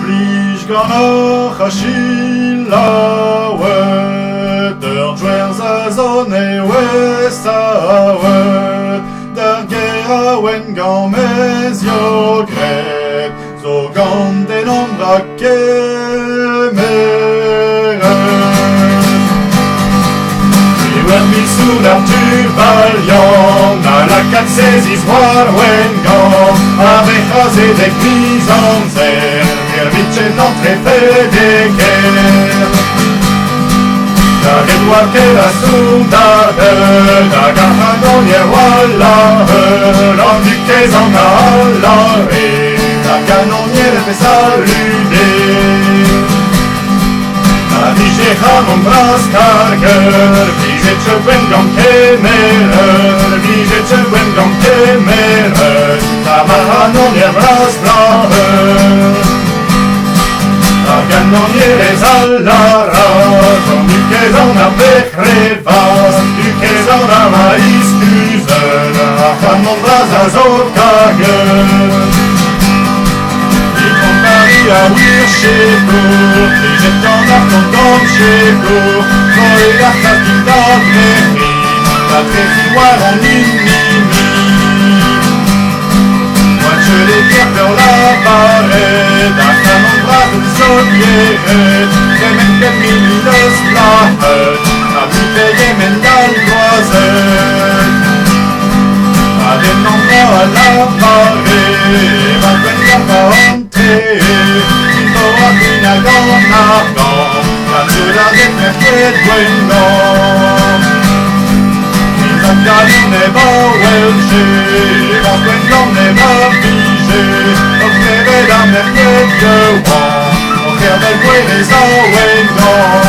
Vlieg gant Achillawet, der dwerzh a zon e west awet, der ger a wen gant mezio gret, zo gant den ombra mi sous l'Arthur Valiant, à la 4-16 war Wengan, avec rasé des mises en zer, vite en entrée fait des guerres. La Edouard que la soudade, la garagonière voilà, l'enduquez en allaré, la canonnière fait saluer. Vigera mon bras carger, vigece wen gant kemerer, vigece wen gant kemerer, la maranonier bras blaver. La canonnier est à la rage, du qu'est en a becrevas, du qu'est en a maïs cuzel, la femme mon bras à zot carger. A Wirchego, j'ai en argent dans Chego, quand il a fait la tréfie war en mini. Moi je les pierres dans la barrette, à femme en bras de solière, c'est même qu'un mini de splahet, à lui payer même dans l'oisette. Allez non pas à la barrette, ma peine pas entrer. La cela des mercredi Wengan. Les Afghans n'est pas welché, en Wengan n'est pas figé. On ferait la mercredi Wengan, on ferait les Wengan.